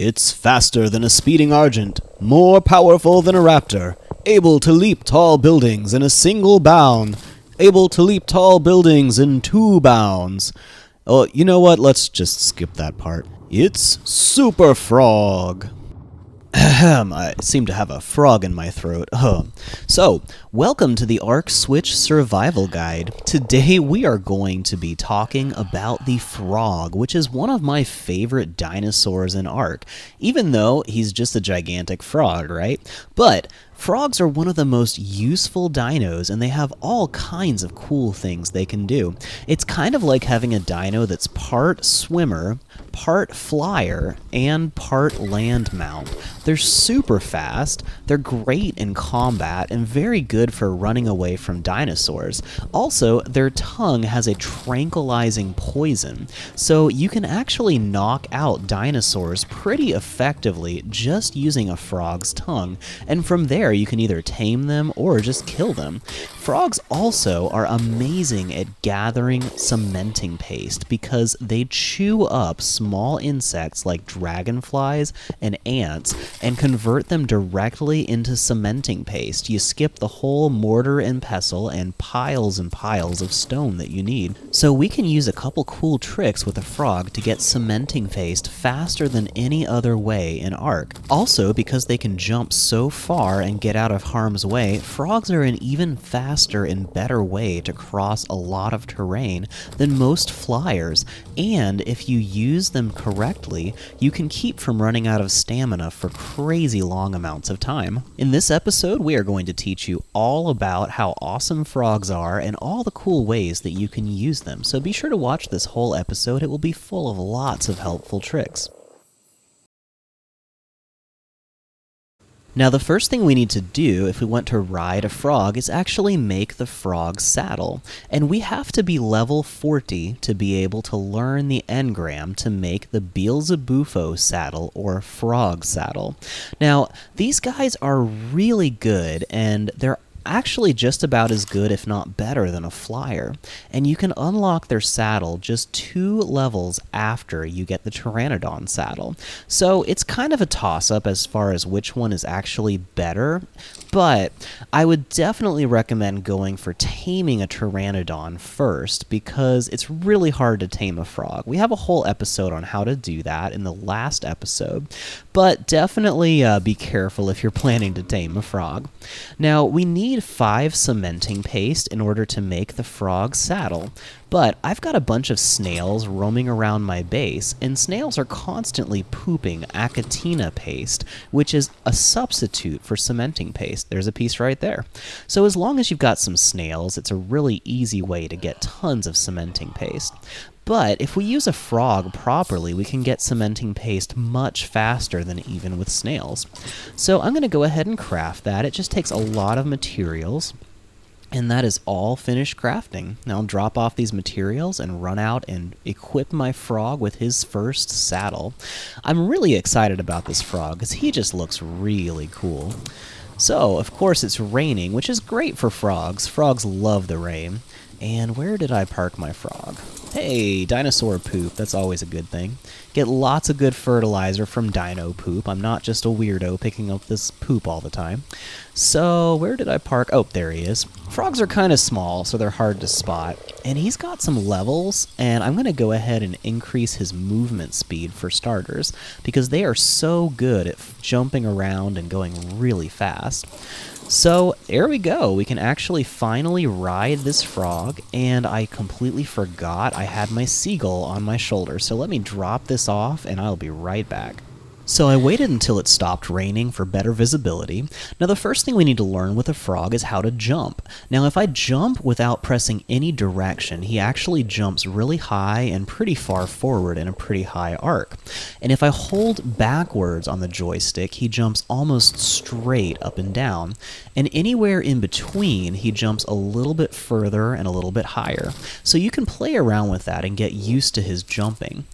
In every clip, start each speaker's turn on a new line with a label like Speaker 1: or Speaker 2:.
Speaker 1: It's faster than a speeding Argent, more powerful than a Raptor, able to leap tall buildings in a single bound, able to leap tall buildings in 2 bounds. Oh, you know what? Let's just skip that part. It's Super Frog. I seem to have a frog in my throat. So, welcome to the Arc Switch Survival Guide. Today we are going to be talking about the frog, which is one of my favorite dinosaurs in Arc, even though he's just a gigantic frog, right? But frogs are one of the most useful dinos, and they have all kinds of cool things they can do. It's kind of like having a dino that's part swimmer, part flyer, and part land mount. They're super fast, they're great in combat, and very good for running away from dinosaurs. Also, their tongue has a tranquilizing poison, so you can actually knock out dinosaurs pretty effectively just using a frog's tongue, and from there you can either tame them or just kill them. Frogs also are amazing at gathering cementing paste because they chew up small insects like dragonflies and ants and convert them directly into cementing paste. You skip the whole mortar and pestle and piles of stone that you need. So we can use a couple cool tricks with a frog to get cementing paste faster than any other way in Arc. Also, because they can jump so far and get out of harm's way, frogs are an even faster and better way to cross a lot of terrain than most flyers, and if you use them correctly, you can keep from running out of stamina for crazy long amounts of time. In this episode, we are going to teach you all about how awesome frogs are and all the cool ways that you can use them, so be sure to watch this whole episode. It will be full of lots of helpful tricks. Now, the first thing we need to do if we want to ride a frog is actually make the frog's saddle. And we have to be level 40 to be able to learn the engram to make the Beelzebufo saddle or frog saddle. Now, these guys are really good, and they're actually just about as good, if not better, than a flyer. And you can unlock their saddle just 2 levels after you get the Pteranodon saddle. So it's kind of a toss-up as far as which one is actually better, but I would definitely recommend going for taming a Pteranodon first, because it's really hard to tame a frog. We have a whole episode on how to do that in the last episode, but definitely be careful if you're planning to tame a frog. Now, we need 5 cementing paste in order to make the frog saddle, but I've got a bunch of snails roaming around my base, and snails are constantly pooping achatina paste, which is a substitute for cementing paste. There's a piece right there. So as long as you've got some snails, it's a really easy way to get tons of cementing paste. But if we use a frog properly, we can get cementing paste much faster than even with snails. So I'm going to go ahead and craft that. It just takes a lot of materials, and that is all finished crafting. Now I'll drop off these materials and run out and equip my frog with his first saddle. I'm really excited about this frog because he just looks really cool. So, of course, it's raining, which is great for frogs. Frogs love the rain. And where did I park my frog? Hey, dinosaur poop. That's always a good thing. Get lots of good fertilizer from dino poop. I'm not just a weirdo picking up this poop all the time. So, where did I park? Oh, there he is. Frogs are kind of small, so they're hard to spot. And he's got some levels, and I'm going to go ahead and increase his movement speed for starters, because they are so good at jumping around and going really fast. So, there we go. We can actually finally ride this frog, and I completely forgot I had my seagull on my shoulder. So let me drop this off, and I'll be right back. So I waited until it stopped raining for better visibility. Now the first thing we need to learn with a frog is how to jump. Now if I jump without pressing any direction, he actually jumps really high and pretty far forward in a pretty high arc. And if I hold backwards on the joystick, he jumps almost straight up and down. And anywhere in between, he jumps a little bit further and a little bit higher. So you can play around with that and get used to his jumping.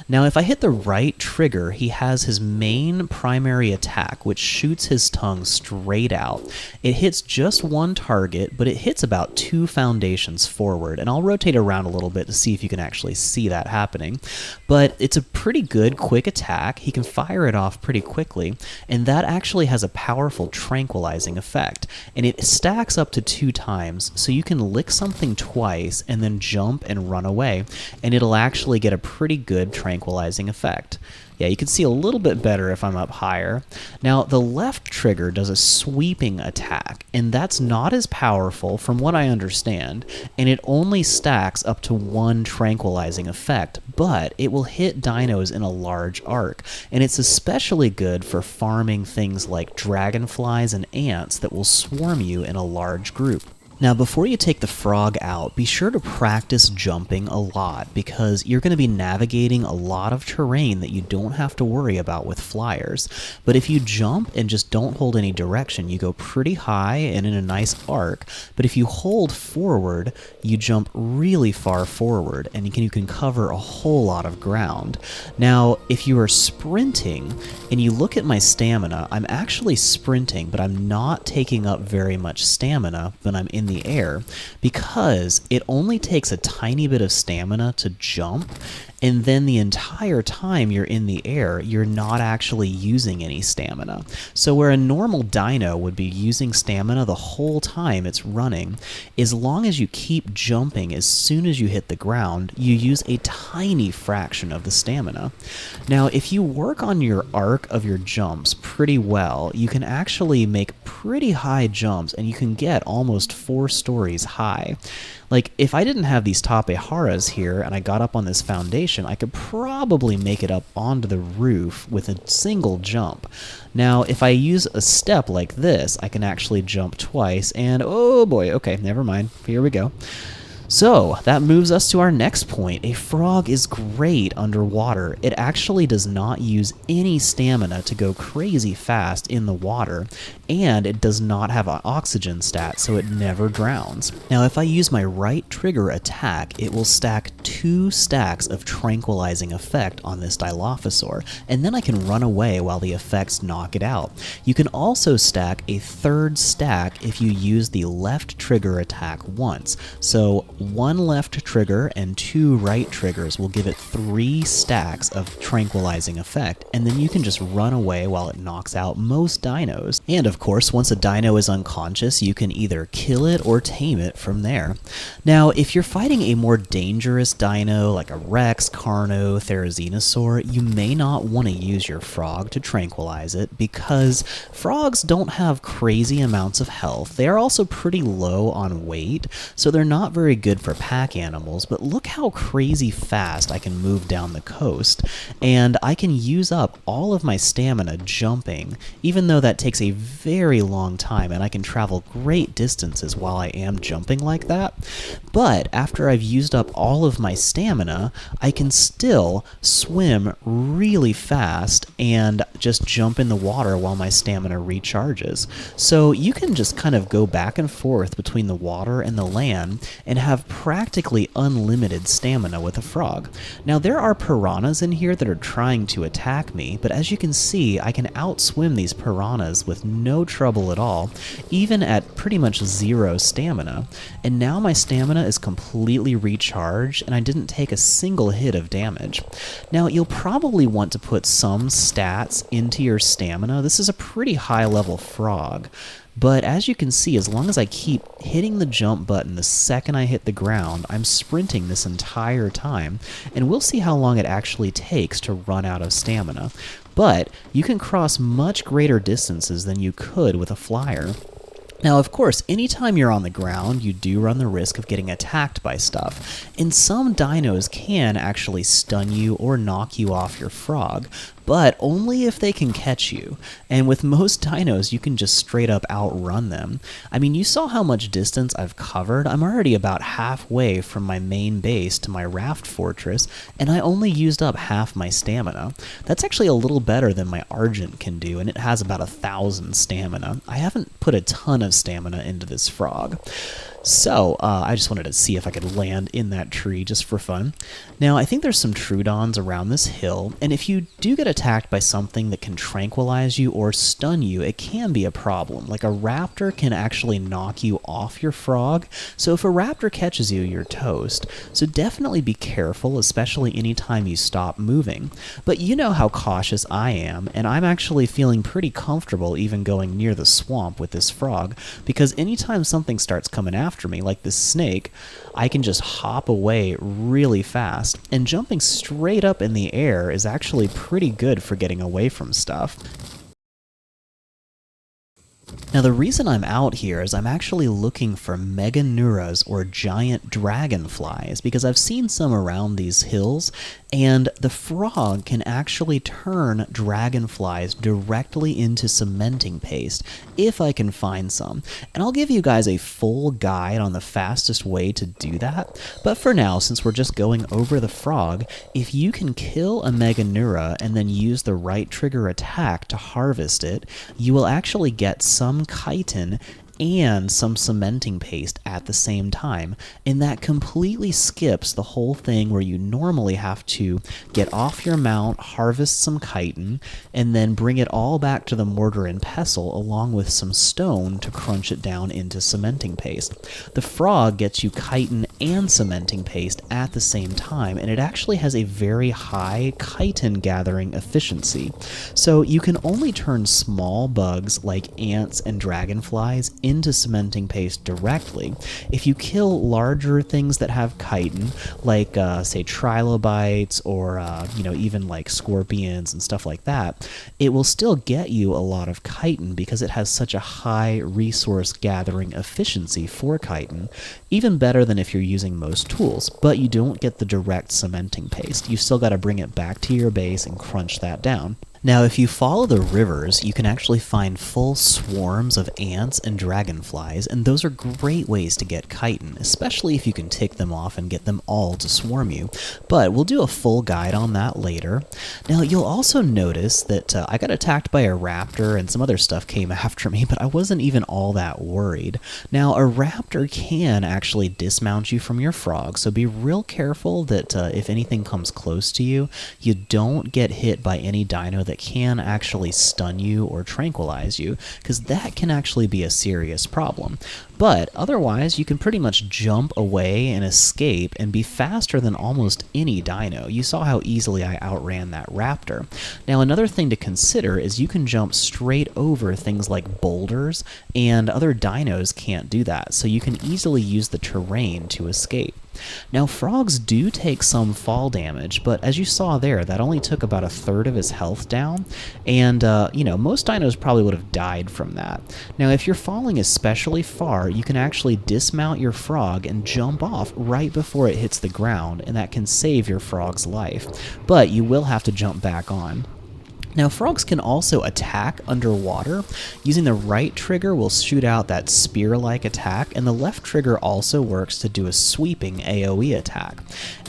Speaker 1: Now if I hit the right trigger, he has his main primary attack, which shoots his tongue straight out. It hits just one target, but it hits about 2 foundations forward, and I'll rotate around a little bit to see if you can actually see that happening. But it's a pretty good quick attack. He can fire it off pretty quickly, and that actually has a powerful tranquilizing effect, and it stacks up to 2 times, so you can lick something twice and then jump and run away, and it'll actually get a pretty good tranquilizing effect. Yeah, you can see a little bit better if I'm up higher. Now, the left trigger does a sweeping attack, and that's not as powerful from what I understand, and it only stacks up to 1 tranquilizing effect, but it will hit dinos in a large arc, and it's especially good for farming things like dragonflies and ants that will swarm you in a large group. Now, before you take the frog out, be sure to practice jumping a lot, because you're going to be navigating a lot of terrain that you don't have to worry about with flyers. But if you jump and just don't hold any direction, you go pretty high and in a nice arc. But if you hold forward, you jump really far forward, and you can cover a whole lot of ground. Now, if you are sprinting and you look at my stamina, I'm actually sprinting, but I'm not taking up very much stamina when I'm in the air, because it only takes a tiny bit of stamina to jump, and then the entire time you're in the air, you're not actually using any stamina. So where a normal dino would be using stamina the whole time it's running, as long as you keep jumping as soon as you hit the ground, you use a tiny fraction of the stamina. Now, if you work on your arc of your jumps pretty well, you can actually make pretty high jumps, and you can get almost 4 stories high. Like, if I didn't have these tapeharas here and I got up on this foundation, I could probably make it up onto the roof with a single jump. Now, if I use a step like this, I can actually jump twice, and oh boy, okay, never mind, here we go. So, that moves us to our next point. A frog is great underwater. It actually does not use any stamina to go crazy fast in the water, and it does not have an oxygen stat, so it never drowns. Now, if I use my right trigger attack, it will stack 2 stacks of tranquilizing effect on this Dilophosaur, and then I can run away while the effects knock it out. You can also stack a 3rd stack if you use the left trigger attack once. So, 1 left trigger and 2 right triggers will give it 3 stacks of tranquilizing effect, and then you can just run away while it knocks out most dinos. And of course, once a dino is unconscious, you can either kill it or tame it from there. Now, if you're fighting a more dangerous dino like a Rex, Carno, Therizinosaur, you may not want to use your frog to tranquilize it, because frogs don't have crazy amounts of health. They are also pretty low on weight, so they're not very good for pack animals, but look how crazy fast I can move down the coast, and I can use up all of my stamina jumping, even though that takes a very long time, and I can travel great distances while I am jumping like that. But after I've used up all of my stamina, I can still swim really fast and just jump in the water while my stamina recharges. So you can just kind of go back and forth between the water and the land and have practically unlimited stamina with a frog. Now, there are piranhas in here that are trying to attack me, but as you can see, I can outswim these piranhas with no trouble at all, even at pretty much 0 stamina. And now my stamina is completely recharged, and I didn't take a single hit of damage. Now, you'll probably want to put some stats into your stamina. This is a pretty high-level frog. But as you can see, as long as I keep hitting the jump button the second I hit the ground, I'm sprinting this entire time, and we'll see how long it actually takes to run out of stamina. But you can cross much greater distances than you could with a flyer. Now, of course, anytime you're on the ground, you do run the risk of getting attacked by stuff, and some dinos can actually stun you or knock you off your frog, but only if they can catch you. And with most dinos, you can just straight up outrun them. I mean, you saw how much distance I've covered. I'm already about halfway from my main base to my raft fortress, and I only used up half my stamina. That's actually a little better than my Argent can do, and it has about 1,000 stamina. I haven't put a ton of stamina into this frog. So, I just wanted to see if I could land in that tree just for fun. Now, I think there's some Troodons around this hill, and if you do get attacked by something that can tranquilize you or stun you, it can be a problem. Like a raptor can actually knock you off your frog, so if a raptor catches you, you're toast. So definitely be careful, especially anytime you stop moving. But you know how cautious I am, and I'm actually feeling pretty comfortable even going near the swamp with this frog, because anytime something starts coming after me, like this snake, I can just hop away really fast, and jumping straight up in the air is actually pretty good for getting away from stuff. Now the reason I'm out here is I'm actually looking for meganeuras, or giant dragonflies, because I've seen some around these hills, and the frog can actually turn dragonflies directly into cementing paste if I can find some. And I'll give you guys a full guide on the fastest way to do that, but for now, since we're just going over the frog, if you can kill a meganeura and then use the right trigger attack to harvest it, you will actually get some chitin and some cementing paste at the same time, and that completely skips the whole thing where you normally have to get off your mount, harvest some chitin, and then bring it all back to the mortar and pestle along with some stone to crunch it down into cementing paste. The frog gets you chitin and cementing paste at the same time, and it actually has a very high chitin gathering efficiency. So you can only turn small bugs like ants and dragonflies into cementing paste directly. If you kill larger things that have chitin, like say trilobites or even like scorpions and stuff like that, it will still get you a lot of chitin because it has such a high resource gathering efficiency for chitin, even better than if you're using most tools, but you don't get the direct cementing paste. You still got to bring it back to your base and crunch that down. Now, if you follow the rivers, you can actually find full swarms of ants and dragonflies, and those are great ways to get chitin, especially if you can tick them off and get them all to swarm you. But we'll do a full guide on that later. Now, you'll also notice that I got attacked by a raptor and some other stuff came after me, but I wasn't even all that worried. Now, a raptor can actually dismount you from your frog, so be real careful that if anything comes close to you, you don't get hit by any dino that can actually stun you or tranquilize you, because that can actually be a serious problem. But otherwise, you can pretty much jump away and escape and be faster than almost any dino. You saw how easily I outran that raptor. Now, another thing to consider is you can jump straight over things like boulders, and other dinos can't do that, so you can easily use the terrain to escape. Now, frogs do take some fall damage, but as you saw there, that only took about a third of his health down, and most dinos probably would have died from that. Now, if you're falling especially far, you can actually dismount your frog and jump off right before it hits the ground, and that can save your frog's life, but you will have to jump back on. Now, frogs can also attack underwater. Using the right trigger will shoot out that spear-like attack, and the left trigger also works to do a sweeping AoE attack.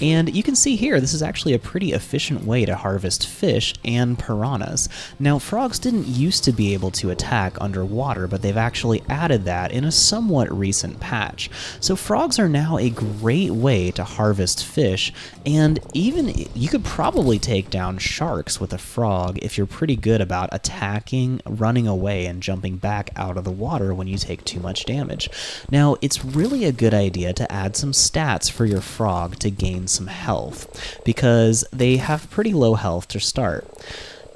Speaker 1: And you can see here, this is actually a pretty efficient way to harvest fish and piranhas. Now, frogs didn't used to be able to attack underwater, but they've actually added that in a somewhat recent patch. So frogs are now a great way to harvest fish, and even you could probably take down sharks with a frog if you're pretty good about attacking, running away, and jumping back out of the water when you take too much damage. Now, it's really a good idea to add some stats for your frog to gain some health, because they have pretty low health to start.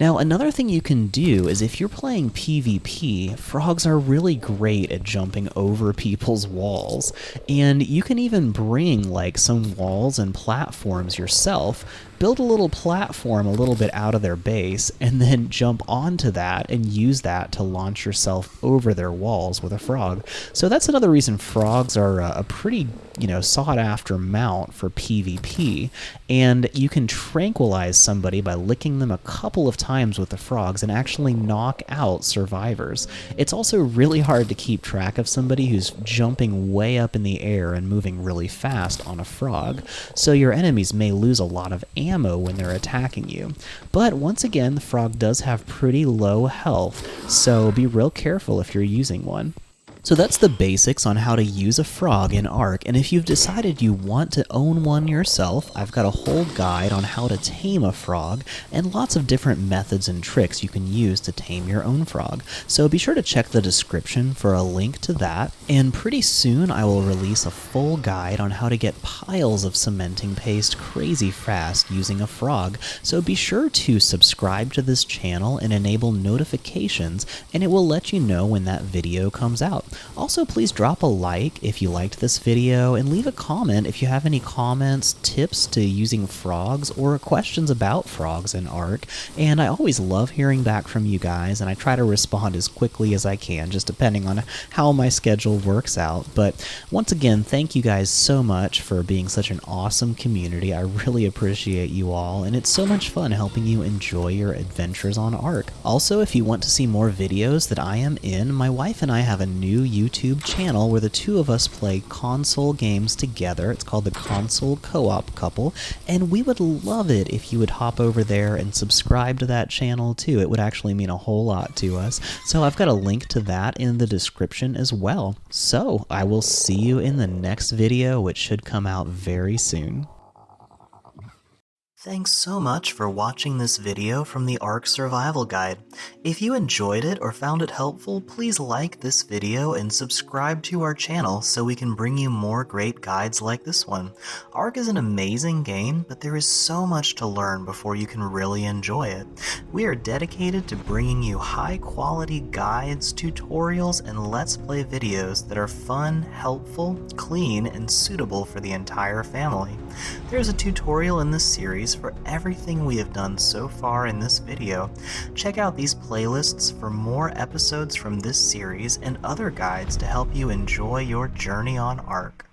Speaker 1: Now, another thing you can do is if you're playing PvP, frogs are really great at jumping over people's walls, and you can even bring like some walls and platforms yourself, build a little platform a little bit out of their base, and then jump onto that and use that to launch yourself over their walls with a frog. So that's another reason frogs are a pretty, sought after mount for PvP, and you can tranquilize somebody by licking them a couple of times with the frogs and actually knock out survivors. It's also really hard to keep track of somebody who's jumping way up in the air and moving really fast on a frog, so your enemies may lose a lot of ammo when they're attacking you. But once again, the frog does have pretty low health, so be real careful if you're using one. So that's the basics on how to use a frog in Ark, and if you've decided you want to own one yourself, I've got a whole guide on how to tame a frog, and lots of different methods and tricks you can use to tame your own frog. So be sure to check the description for a link to that, and pretty soon I will release a full guide on how to get piles of cementing paste crazy fast using a frog, so be sure to subscribe to this channel and enable notifications, and it will let you know when that video comes out. Also, please drop a like if you liked this video, and leave a comment if you have any comments, tips to using frogs, or questions about frogs in Ark. And I always love hearing back from you guys, and I try to respond as quickly as I can, just depending on how my schedule works out. But once again, thank you guys so much for being such an awesome community. I really appreciate you all, and it's so much fun helping you enjoy your adventures on Ark. Also, if you want to see more videos that I am in, my wife and I have a new YouTube channel where the two of us play console games together. It's called the Console Co-op Couple, and we would love it if you would hop over there and subscribe to that channel too. It would actually mean a whole lot to us. So I've got a link to that in the description as well. So I will see you in the next video, which should come out very soon. Thanks so much for watching this video from the Ark Survival Guide. If you enjoyed it or found it helpful, please like this video and subscribe to our channel so we can bring you more great guides like this one. Ark is an amazing game, but there is so much to learn before you can really enjoy it. We are dedicated to bringing you high-quality guides, tutorials, and Let's Play videos that are fun, helpful, clean, and suitable for the entire family. There's a tutorial in this series for everything we have done so far in this video. Check out these playlists for more episodes from this series and other guides to help you enjoy your journey on Ark.